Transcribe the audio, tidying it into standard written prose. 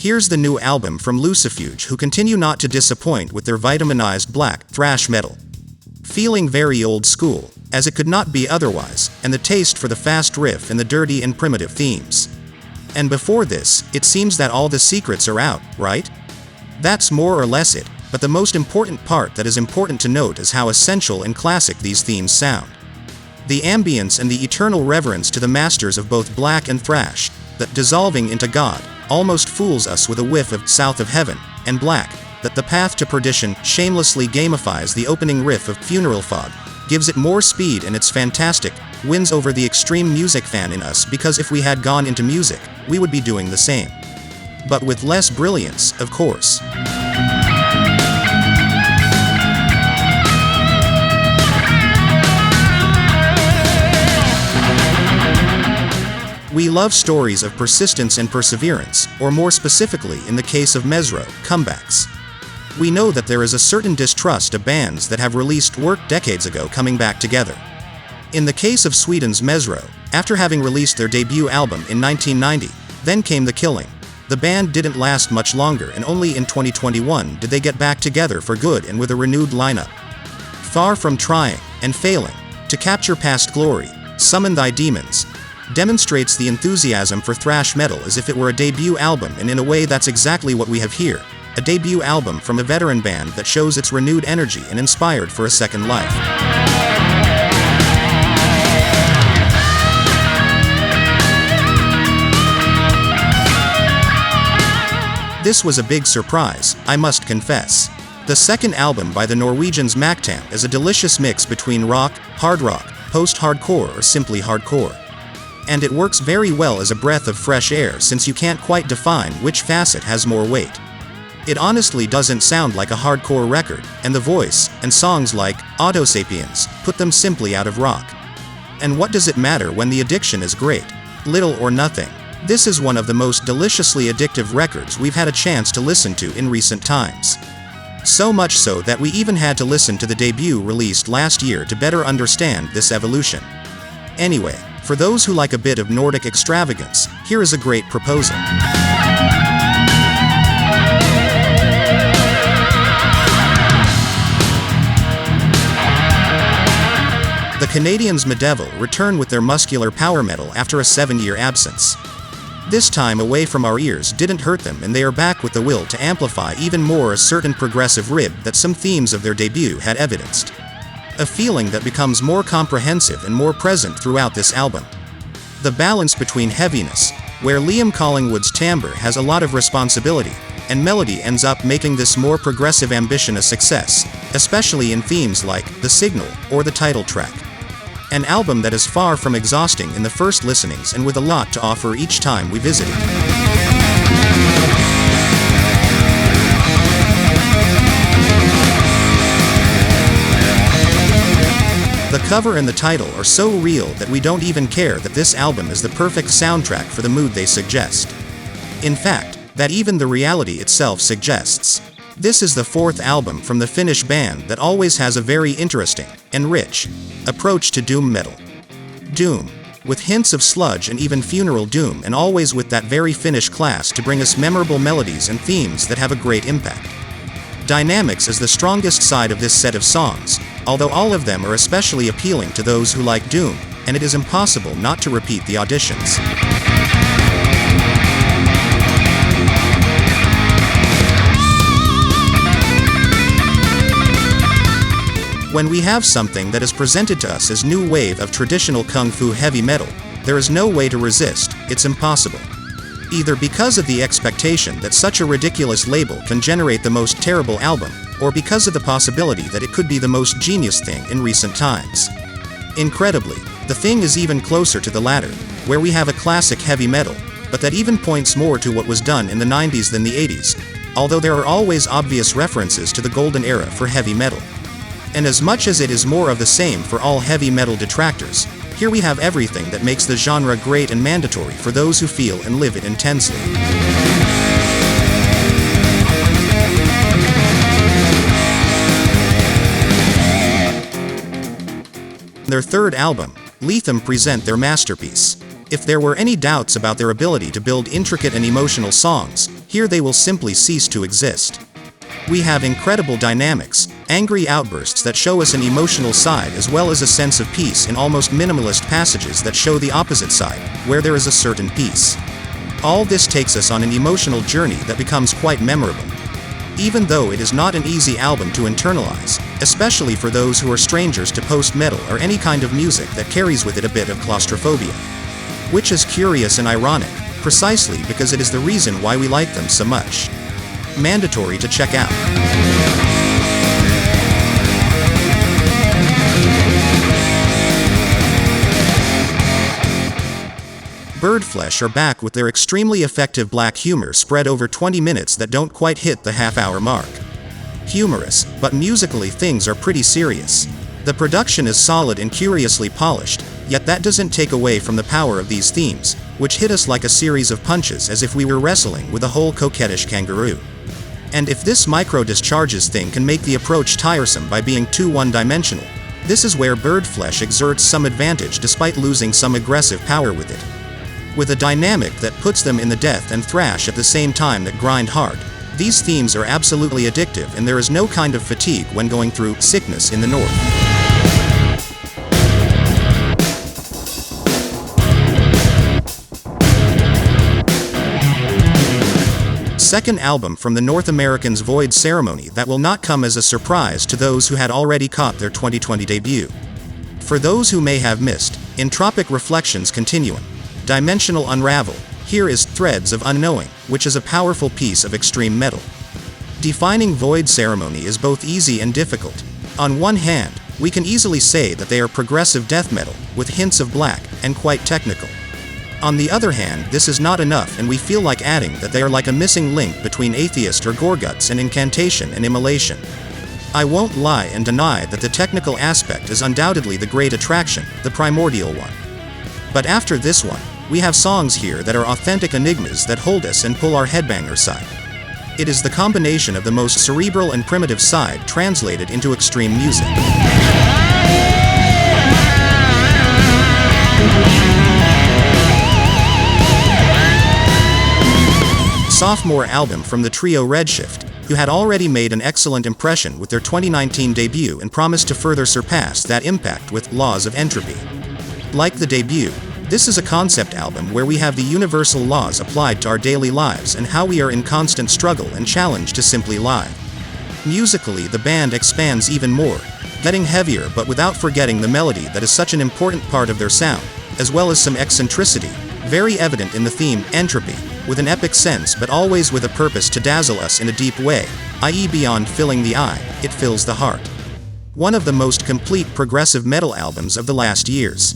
Here's the new album from Lucifuge, who continue not to disappoint with their vitaminized black thrash metal. Feeling very old school, as it could not be otherwise, and the taste for the fast riff and the dirty and primitive themes. And before this, it seems that all the secrets are out, right? That's more or less it, but the most important part that is important to note is how essential and classic these themes sound. The ambience and the eternal reverence to the masters of both black and thrash, that dissolving into God, almost fools us with a whiff of South of Heaven, and black, that the path to perdition shamelessly gamifies the opening riff of Funeral Fog, gives it more speed, and it's fantastic, wins over the extreme music fan in us, because if we had gone into music, we would be doing the same. But with less brilliance, of course. We love stories of persistence and perseverance, or more specifically in the case of Mesro, comebacks. We know that there is a certain distrust of bands that have released work decades ago coming back together. In the case of Sweden's Mesro, after having released their debut album in 1990, then came The Killing. The band didn't last much longer, and only in 2021 did they get back together for good and with a renewed lineup. Far from trying, and failing, to capture past glory, Summon Thy Demons, demonstrates the enthusiasm for thrash metal as if it were a debut album, and in a way that's exactly what we have here. A debut album from a veteran band that shows its renewed energy and inspired for a second life. This was a big surprise, I must confess. The second album by the Norwegians Mactamp is a delicious mix between rock, hard rock, post-hardcore, or simply hardcore. And it works very well as a breath of fresh air, since you can't quite define which facet has more weight. It honestly doesn't sound like a hardcore record, and the voice, and songs like Autosapiens, put them simply out of rock. And what does it matter when the addiction is great? Little or nothing. This is one of the most deliciously addictive records we've had a chance to listen to in recent times. So much so that we even had to listen to the debut released last year to better understand this evolution. Anyway, for those who like a bit of Nordic extravagance, here is a great proposal. The Canadians Medieval return with their muscular power metal after a 7-year absence. This time away from our ears didn't hurt them, and they are back with the will to amplify even more a certain progressive rib that some themes of their debut had evidenced. A feeling that becomes more comprehensive and more present throughout this album. The balance between heaviness, where Liam Collingwood's timbre has a lot of responsibility, and melody ends up making this more progressive ambition a success, especially in themes like The Signal or the title track. An album that is far from exhausting in the first listenings, and with a lot to offer each time we visit it. The cover and the title are so real that we don't even care that this album is the perfect soundtrack for the mood they suggest. In fact, that even the reality itself suggests. This is the fourth album from the Finnish band that always has a very interesting, and rich, approach to doom metal. Doom, with hints of sludge and even funeral doom, and always with that very Finnish class to bring us memorable melodies and themes that have a great impact. Dynamics is the strongest side of this set of songs, although all of them are especially appealing to those who like doom, and it is impossible not to repeat the auditions. When we have something that is presented to us as new wave of traditional kung fu heavy metal, there is no way to resist, it's impossible. Either because of the expectation that such a ridiculous label can generate the most terrible album, or because of the possibility that it could be the most genius thing in recent times. Incredibly, the thing is even closer to the latter, where we have a classic heavy metal, but that even points more to what was done in the 90s than the 80s, although there are always obvious references to the golden era for heavy metal. And as much as it is more of the same for all heavy metal detractors, here we have everything that makes the genre great and mandatory for those who feel and live it intensely. Their third album, Lethem, present their masterpiece. If there were any doubts about their ability to build intricate and emotional songs, here they will simply cease to exist. We have incredible dynamics, angry outbursts that show us an emotional side as well as a sense of peace in almost minimalist passages that show the opposite side, where there is a certain peace. All this takes us on an emotional journey that becomes quite memorable. Even though it is not an easy album to internalize, especially for those who are strangers to post-metal or any kind of music that carries with it a bit of claustrophobia. Which is curious and ironic, precisely because it is the reason why we like them so much. Mandatory to check out. Birdflesh are back with their extremely effective black humor spread over 20 minutes that don't quite hit the half-hour mark. Humorous, but musically things are pretty serious. The production is solid and curiously polished, yet that doesn't take away from the power of these themes, which hit us like a series of punches as if we were wrestling with a whole coquettish kangaroo. And if this micro-discharges thing can make the approach tiresome by being too one-dimensional, this is where Birdflesh exerts some advantage despite losing some aggressive power with it. With a dynamic that puts them in the death and thrash at the same time that grind hard, these themes are absolutely addictive and there is no kind of fatigue when going through Sickness in the North. Second album from the North Americans' Void Ceremony that will not come as a surprise to those who had already caught their 2020 debut. For those who may have missed, Entropic Reflections Continuum, Dimensional Unravel, here is Threads of Unknowing, which is a powerful piece of extreme metal. Defining Void Ceremony is both easy and difficult. On one hand, we can easily say that they are progressive death metal, with hints of black, and quite technical. On the other hand, this is not enough and we feel like adding that they are like a missing link between Atheist or Gorguts and Incantation and Immolation. I won't lie and deny that the technical aspect is undoubtedly the great attraction, the primordial one. But after this one, we have songs here that are authentic enigmas that hold us and pull our headbanger side. It is the combination of the most cerebral and primitive side translated into extreme music. Sophomore album from the trio Redshift, who had already made an excellent impression with their 2019 debut and promised to further surpass that impact with Laws of Entropy. Like the debut, this is a concept album where we have the universal laws applied to our daily lives and how we are in constant struggle and challenge to simply live. Musically, the band expands even more, getting heavier but without forgetting the melody that is such an important part of their sound, as well as some eccentricity, very evident in the theme, Entropy, with an epic sense but always with a purpose to dazzle us in a deep way, i.e. beyond filling the eye, it fills the heart. One of the most complete progressive metal albums of the last years.